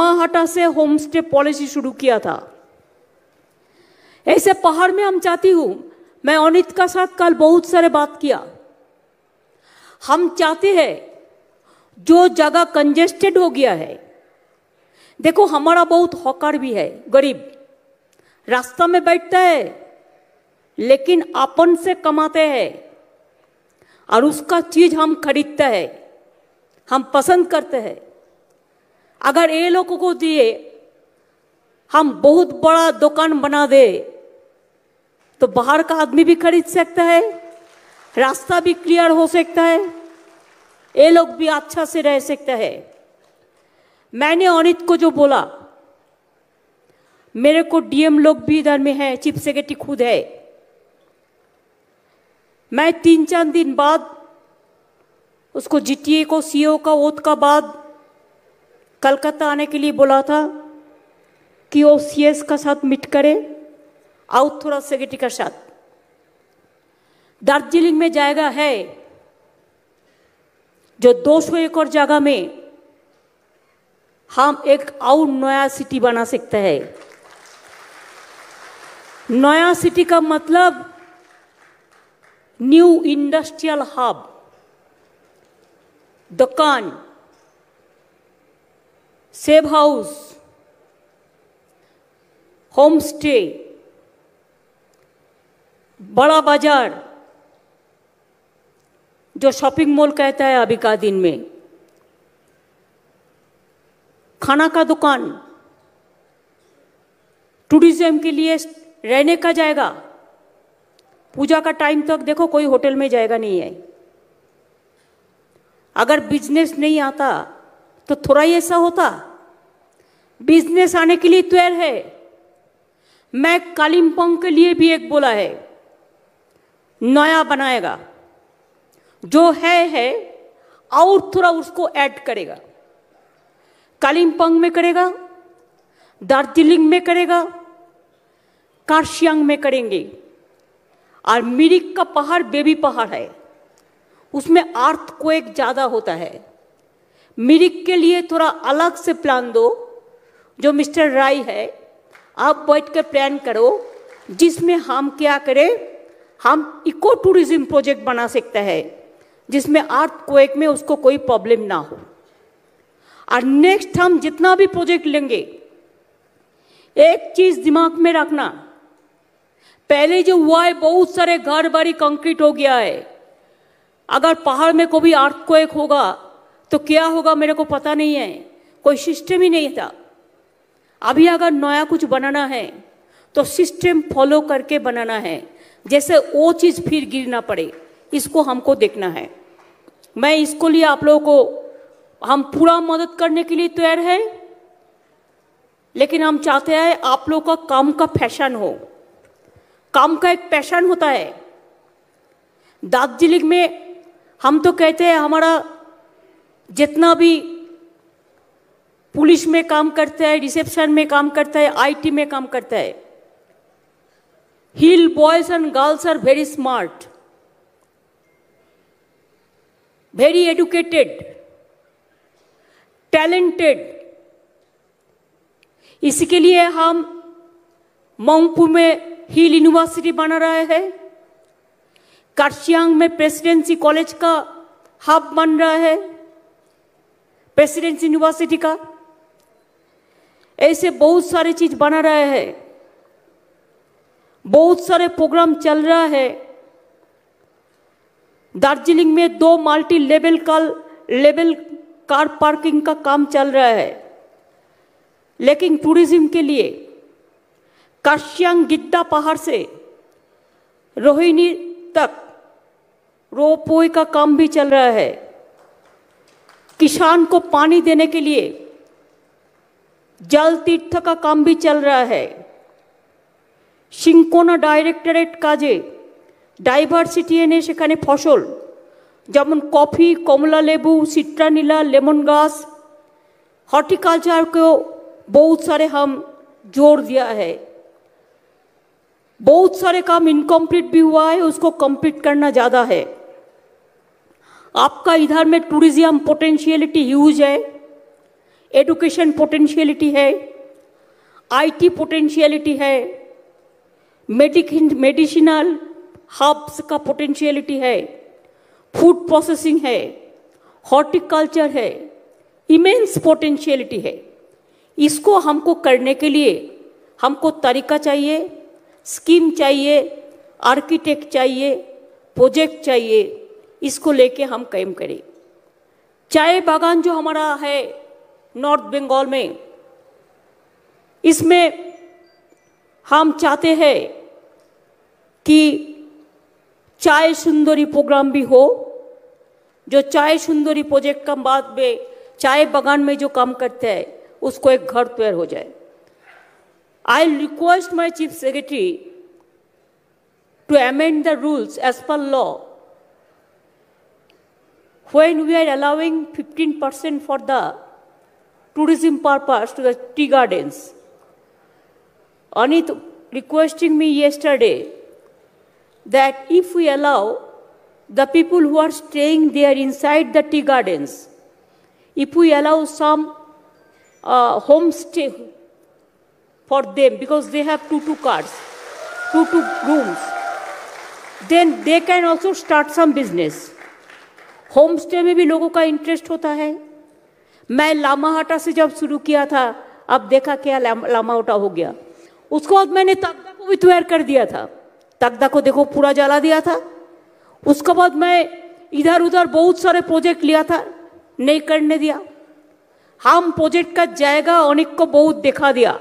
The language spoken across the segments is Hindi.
नवाहाटा से होम स्टे पॉलिसी शुरू किया था। ऐसे पहाड़ में हम चाहती हूं, मैं अनित का साथ कल बहुत सारे बात किया, हम चाहते हैं जो जगह कंजेस्टेड हो गया है, देखो हमारा बहुत हॉकर भी है, गरीब रास्ता में बैठता है लेकिन अपन से कमाते हैं और उसका चीज हम खरीदते हैं, हम पसंद करते हैं। अगर ये लोगों को दिए हम बहुत बड़ा दुकान बना दे तो बाहर का आदमी भी खरीद सकता है, रास्ता भी क्लियर हो सकता है, ये लोग भी अच्छा से रह सकता है। मैंने अनित को जो बोला, मेरे को डीएम लोग भी इधर में है, चीफ सेक्रेटरी खुद है, मैं 3-4 दिन बाद उसको जीटीए को सीईओ का ओथ का बाद कलकत्ता आने के लिए बोला था कि वो सीएस का साथ मीट करे और थोड़ा सेक्रेटरी का साथ। दार्जिलिंग में जाएगा है जो 200 एकड़ जगह में हम एक और नया सिटी बना सकते हैं। नया सिटी का मतलब न्यू इंडस्ट्रियल हब, दुकान, सेव हाउस, होम स्टे, बड़ा बाजार जो शॉपिंग मॉल कहता है अभी का दिन में, खाना का दुकान, टूरिज्म के लिए रहने का जाएगा। पूजा का टाइम तक देखो कोई होटल में जाएगा नहीं है। अगर बिजनेस नहीं आता तो थोड़ा ही ऐसा होता, बिजनेस आने के लिए तैयार है। मैं कालिम्पोंग के लिए भी एक बोला है, नया बनाएगा, जो है और थोड़ा उसको ऐड करेगा। कालिम्पोंग में करेगा, दार्जिलिंग में करेगा, कार्शियांग में करेंगे। और मिरिक का पहाड़ बेबी पहाड़ है, उसमें अर्थक्वेक ज्यादा होता है। मिरिक के लिए थोड़ा अलग से प्लान दो, जो मिस्टर राय है, आप बैठ कर प्लान करो, जिसमें हम क्या करें, हम इको टूरिज्म प्रोजेक्ट बना सकते हैं जिसमें अर्थक्वेक में उसको कोई प्रॉब्लम ना हो। और नेक्स्ट हम जितना भी प्रोजेक्ट लेंगे, एक चीज दिमाग में रखना, पहले जो हुआ है बहुत सारे घर बारी कंक्रीट हो गया है। अगर पहाड़ में कोई अर्थक्वेक होगा तो क्या होगा मेरे को पता नहीं है, कोई सिस्टम ही नहीं था। अभी अगर नया कुछ बनाना है तो सिस्टम फॉलो करके बनाना है, जैसे वो चीज फिर गिर ना पड़े, इसको हमको देखना है। मैं इसको लिए आप लोगों को हम पूरा मदद करने के लिए तैयार है, लेकिन हम चाहते हैं आप लोग का काम का फैशन हो, काम का एक पैशन होता है। दार्जिलिंग में हम तो कहते हैं हमारा जितना भी पुलिस में काम करता है, रिसेप्शन में काम करता है, आईटी में काम करता है, hill boys and girls are very smart, very educated, talented. इसके लिए हम मोंगपू में हिल यूनिवर्सिटी बना रहे हैं, कार्शियांग में प्रेसिडेंसी कॉलेज का हब बन रहा है, प्रेसिडेंसी यूनिवर्सिटी का। ऐसे बहुत सारे चीज बना रहे हैं, बहुत सारे प्रोग्राम चल रहा है। दार्जिलिंग में 2 मल्टी लेवल कार पार्किंग का काम चल रहा है। लेकिन टूरिज्म के लिए कार्शियांग गिद्दा पहाड़ से रोहिणी तक रोपवे का काम भी चल रहा है। किसान को पानी देने के लिए जल तीर्थ का काम भी चल रहा है। सिंकोना डायरेक्टरेट काजे डाइभार्सिटी एने सेखाने फसल जेमन कफी, कमला लेबू, सिट्रानीला, लेमन घास, हॉर्टिकल्चर को बहुत सारे हम जोर दिया है। बहुत सारे काम इनकम्प्लीट भी हुआ है, उसको कंप्लीट करना ज़्यादा है। आपका इधर में टूरिज्म पोटेंशियलिटी ह्यूज है, एडुकेशन पोटेंशियलिटी है, आईटी पोटेंशियलिटी है, मेडिसिनल हब्स का पोटेंशियलिटी है, फूड प्रोसेसिंग है, हॉर्टिकल्चर है, इमेंस पोटेंशियलिटी है। इसको हमको करने के लिए हमको तरीका चाहिए, स्कीम चाहिए, आर्किटेक्ट चाहिए, प्रोजेक्ट चाहिए। इसको लेके हम काम करें। चाय बागान जो हमारा है नॉर्थ बंगाल में, इसमें हम चाहते हैं कि चाय सुंदरी प्रोग्राम भी हो। जो चाय सुंदरी प्रोजेक्ट का बाद में चाय बागान में जो काम करते हैं उसको एक घर तैयार हो जाए। I request my chief secretary to amend the rules as per law when we are allowing 15% for the tourism purpose to the tea gardens. Anit requesting me yesterday that if we allow the people who are staying there inside the tea gardens, if we allow some homestay for them because they have two cars, two rooms, then they can also start some business. Home stay में भी लोगों का इंटरेस्ट होता है। मैं लामाहाटा से जब शुरू किया था, अब देखा क्या लामाहाटा हो गया। उसके बाद मैंने तगदा को भी तैयार कर दिया था। तगदा को देखो पूरा जला दिया था। उसके बाद मैं इधर उधर बहुत सारे प्रोजेक्ट लिया था, नहीं करने दिया। हम प्रोजेक्ट का जाएगा अनेक को बहुत दिखा दिया।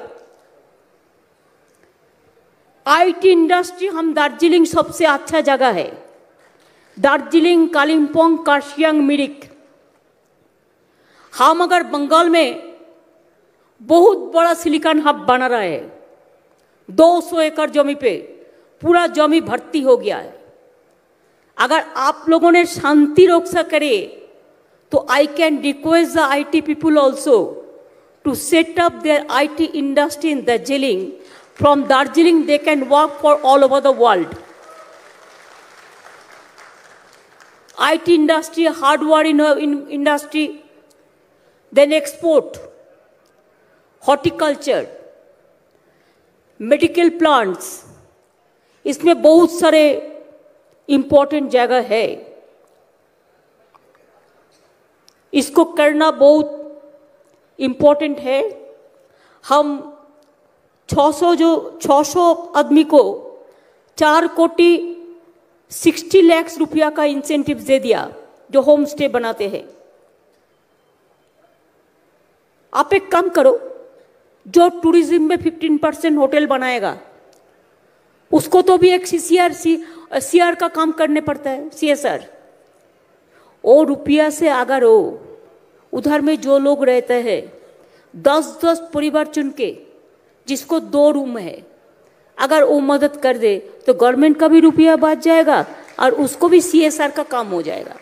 आईटी इंडस्ट्री हम दार्जिलिंग सबसे अच्छा जगह है। दार्जिलिंग, कालिम्पोंग, कार्शियांग, मिरिक। हम अगर बंगाल में बहुत बड़ा सिलिकॉन हब बना रहा है, 200 एकड़ जमी पे पूरा जमी भर्ती हो गया है। अगर आप लोगों ने शांति रक्षा करे तो I can request the IT people also to set up their IT industry in Darjeeling. From Darjeeling, they can work for all over the world. IT industry, hardware industry, then export, horticulture, medical plants. इसमें बहुत सारे important जगह है। इसको करना बहुत important है। हम 600 आदमी को 4 कोटी 60 लाख रुपया का इंसेंटिव दे दिया जो होम स्टे बनाते हैं। आप एक काम करो, जो टूरिज्म में 15% होटल बनाएगा उसको तो भी एक सीआर का काम करने पड़ता है, CSR। वो रुपया से अगर हो उधर में जो लोग रहते हैं 10 परिवार चुन के, जिसको 2 रूम है, अगर वो मदद कर दे तो गवर्नमेंट का भी रुपया बच जाएगा और उसको भी CSR का काम हो जाएगा।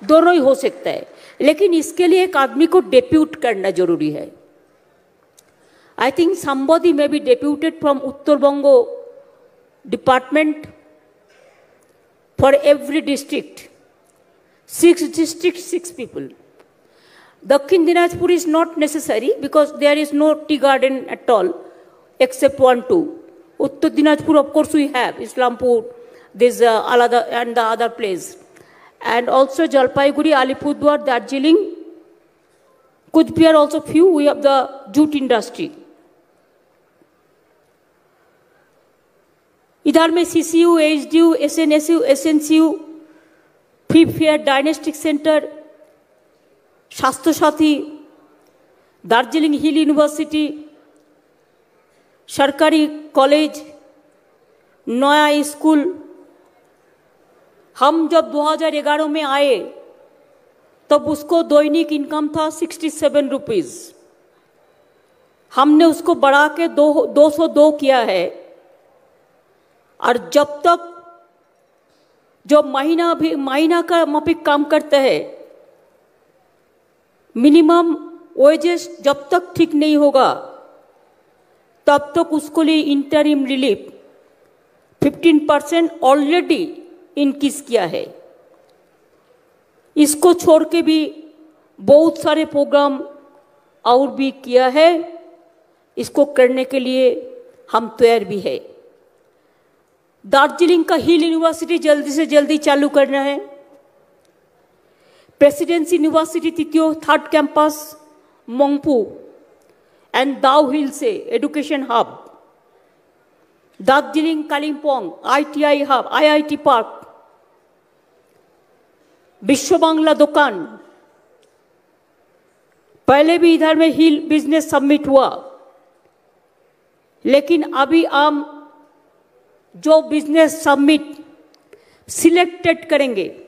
दोनों ही हो सकता है, लेकिन इसके लिए एक आदमी को डेप्यूट करना जरूरी है। I think somebody may be deputed from Uttar Banga department for every district. 6 districts, 6 people. Dakhin Dinajpur is not necessary because there is no tea garden at all except 1, 2. Uttar Dinajpur, of course, we have Islampur, this Alada and the other place. And also Jalpaiguri, Alipurduar, Darjeeling, Kuch Bihar also few. We have the jute industry. इधर में CCU, HDU, SNSU, SNCU, free fair diagnostic centre, स्वास्थ्य साथी, दार्जिलिंग हिल यूनिवर्सिटी, सरकारी कॉलेज, नया स्कूल। हम जब 2011 में आए तब उसको दैनिक इनकम था 67 रुपीज। हमने उसको बढ़ा के 202 किया है। और जब तक जो महीना का माफिक काम करता है, मिनिमम वेजेस जब तक ठीक नहीं होगा तब तक उसको लिए इंटरिम रिलीफ 15% ऑलरेडी इंक्रीज किया है। इसको छोड़ के भी बहुत सारे प्रोग्राम और भी किया है, इसको करने के लिए हम तैयार भी है। दार्जिलिंग का हिल यूनिवर्सिटी जल्दी से जल्दी चालू करना है। प्रेसिडेंसी यूनिवर्सिटी तृतीय third campus Mangpu and Dow hill से education hub, Darjeeling Kalimpong ITI hub, IIT park, Biswa Bangla दुकान। पहले भी इधर में हिल बिजनेस समिट हुआ, लेकिन अभी हम जो बिजनेस समिट सिलेक्टेड करेंगे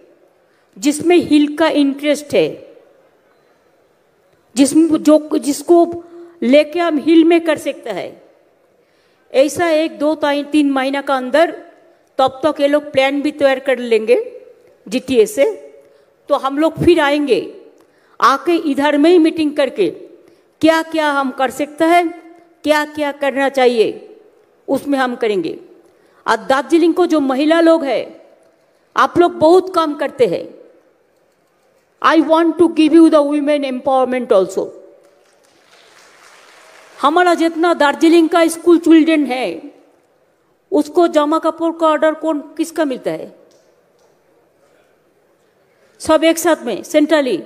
जिसमें हिल का इंटरेस्ट है, जिसको लेके हम हिल में कर सकते हैं, ऐसा 1, 2, 3 महीना का अंदर तब तक ये लोग प्लान भी तैयार कर लेंगे GTA से। तो हम लोग फिर आएंगे, आके इधर में ही मीटिंग करके क्या क्या हम कर सकते हैं, क्या क्या करना चाहिए, उसमें हम करेंगे। और दार्जिलिंग को जो महिला लोग हैं, आप लोग बहुत काम करते हैं। I want to give you the women empowerment also. हमारा जितना दार्जिलिंग का स्कूल चिल्ड्रन है, उसको जामा कपड़ों का ऑर्डर किसका मिलता है? सब एक साथ में centrally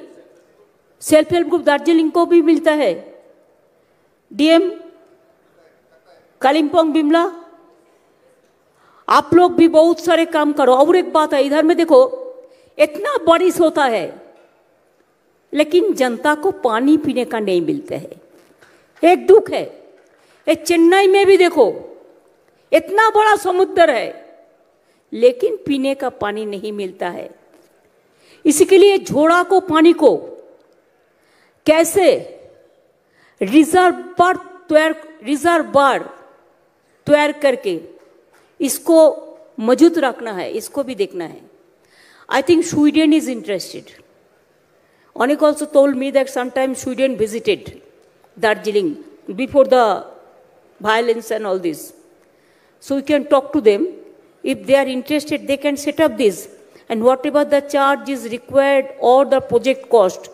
self help group Darjeeling को भी मिलता है। DM कालिम्पोंग बिमला, आप लोग भी बहुत सारे काम करो। और एक बात है, इधर में देखो, इतना बारिश होता है लेकिन जनता को पानी पीने का नहीं मिलता है। एक दुख है। ये चेन्नई में भी देखो, इतना बड़ा समुद्र है लेकिन पीने का पानी नहीं मिलता है। इसके लिए झोड़ा को पानी को कैसे रिजर्वायर तैयार करके इसको मौजूद रखना है, इसको भी देखना है। I think Sweden is interested. Onik also told me that sometime Sweden visited Darjeeling before the violence and all this. So we can talk to them. If they are interested, they can set up this. And whatever the charge is required or the project cost,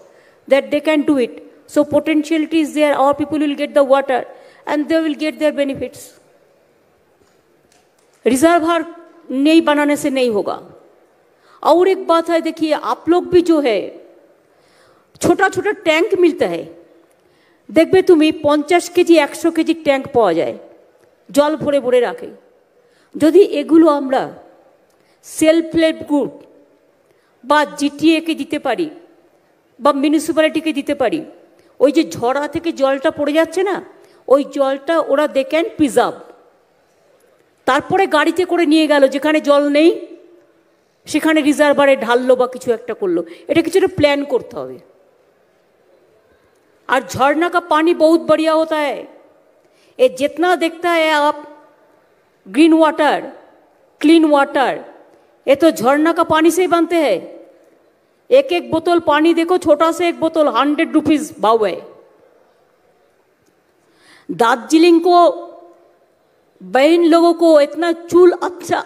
that they can do it. So potentiality is there. Our people will get the water and they will get their benefits. Reservoir नहीं बनाने से नहीं होगा। और एक बात है, देखिए आप लोग भी जो है, छोटा छोटा टैंक मिलता है, देखबे तुम्हें 50 केजी 100 केजी टैंक पाওয়া যায়, জল ভরে ভরে রাখে। যদি এগুলো আমরা সেলফ হেল্প গ্রুপ বা GTA কে দিতে পারি বা মিউনিসিপ্যালিটিকে দিতে পারি, ওই যে ঝড়া থেকে জলটা পড়ে যাচ্ছে না, ওই জলটা ওরা দে ক্যান প্রিজার্ভ। তারপরে গাড়িতে করে নিয়ে গেল, যেখানে জল নেই সেখানে রিজার্ভারে ঢাললো বা কিছু একটা করলো। এটা কিছুটা प्लान করতে হবে। और झरना का पानी बहुत बढ़िया होता है। ये जितना देखता है आप ग्रीन वाटर, क्लीन वाटर, ये तो झरना का पानी से ही बनते हैं। एक एक बोतल पानी देखो, छोटा से एक बोतल 100 रुपीज भाव है। दार्जिलिंग को बहन लोगों को इतना चूल अच्छा